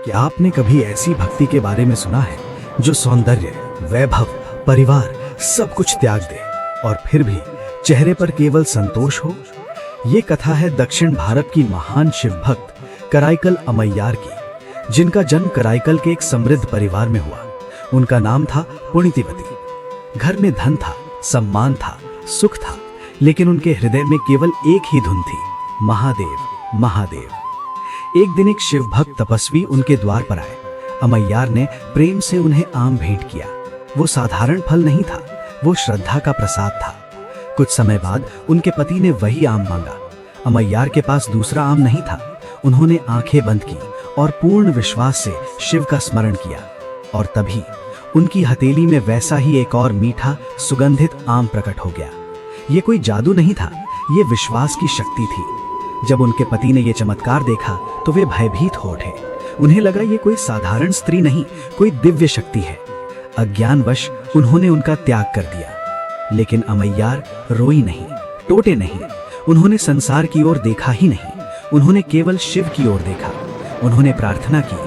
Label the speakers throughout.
Speaker 1: क्या आपने कभी ऐसी भक्ति के बारे में सुना है जो सौंदर्य, वैभव, परिवार सब कुछ त्याग दे और फिर भी चेहरे पर केवल संतोष हो? ये कथा है दक्षिण भारत की महान शिव भक्त कराईकल अमैयार की, जिनका जन्म कराईकल के एक समृद्ध परिवार में हुआ। उनका नाम था पुण्यतिवती। घर में धन था, सम्मान था, सुख था, लेकिन उनके हृदय में केवल एक ही धुन थी, महादेव, महादेव। एक दिन एक शिव भक्त तपस्वी उनके द्वार पर आए। अमैयार ने प्रेम से उन्हें आम भेंट किया। वो साधारण फल नहीं था, वो श्रद्धा का प्रसाद था। कुछ समय बाद उनके पति ने वही आम मांगा। अमैयार के पास दूसरा आम नहीं था। उन्होंने आंखें बंद की और पूर्ण विश्वास से शिव का स्मरण किया, और तभी उनकी हथेली में वैसा ही एक और मीठा सुगंधित आम प्रकट हो गया। ये कोई जादू नहीं था, ये विश्वास की शक्ति थी। जब उनके पति ने ये चमत्कार देखा तो वे भयभीत हो उठे। उन्हें लगा ये कोई साधारण स्त्री नहीं, कोई दिव्य शक्ति है। अज्ञानवश उन्होंने उनका त्याग कर दिया। लेकिन अमैयार रोई नहीं, टूटे नहीं। उन्होंने संसार की ओर देखा ही नहीं, उन्होंने केवल शिव की ओर देखा। उन्होंने प्रार्थना की,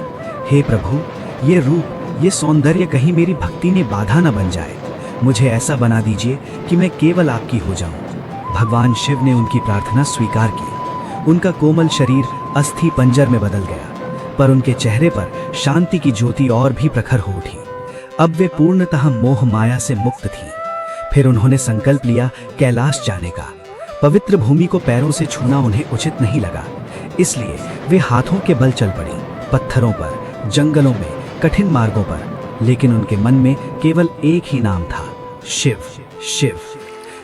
Speaker 1: हे प्रभु, ये रूप, ये सौंदर्य कहीं मेरी भक्ति में बाधा न बन जाए। मुझे ऐसा बना दीजिए कि मैं केवल आपकी हो जाऊं। भगवान शिव ने उनकी प्रार्थना स्वीकार की। उनका कोमल शरीर अस्थि पंजर में बदल गया, पर उनके चेहरे पर शांति की ज्योति और भी प्रखर हो उठी। अब वे पूर्णतः मोह माया से मुक्त थीं। फिर उन्होंने संकल्प लिया कैलाश जाने का। पवित्र भूमि को पैरों से छूना उन्हें उचित नहीं लगा, इसलिए वे हाथों के बल चल पड़ी, पत्थरों पर, जंगलों में, कठिन मार्गों पर। लेकिन उनके मन में केवल एक ही नाम था, शिव, शिव।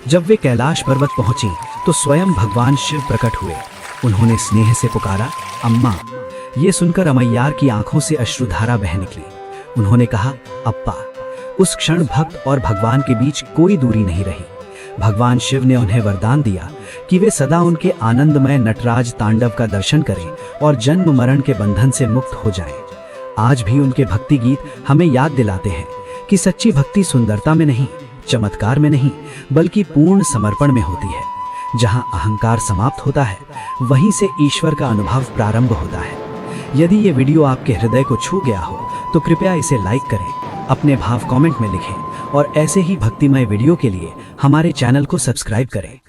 Speaker 1: जब वे कैलाश पर्वत पहुंची तो स्वयं भगवान शिव प्रकट हुए। उन्होंने स्नेह से पुकारा, अम्मा। ये सुनकर अमैयार की आंखों से अश्रुधारा बह निकली। उन्होंने कहा, अप्पा। उस क्षण भक्त और भगवान के बीच कोई दूरी नहीं रही। भगवान शिव ने उन्हें वरदान दिया कि वे सदा उनके आनंदमय नटराज तांडव का दर्शन करें और जन्म मरण के बंधन से मुक्त हो जाएं। आज भी उनके भक्ति गीत हमें याद दिलाते हैं कि सच्ची भक्ति सुंदरता में नहीं, चमत्कार में नहीं, बल्कि पूर्ण समर्पण में होती है। जहां अहंकार समाप्त होता है, वहीं से ईश्वर का अनुभव प्रारंभ होता है। यदि ये वीडियो आपके हृदय को छू गया हो तो कृपया इसे लाइक करें, अपने भाव कमेंट में लिखें और ऐसे ही भक्तिमय वीडियो के लिए हमारे चैनल को सब्सक्राइब करें।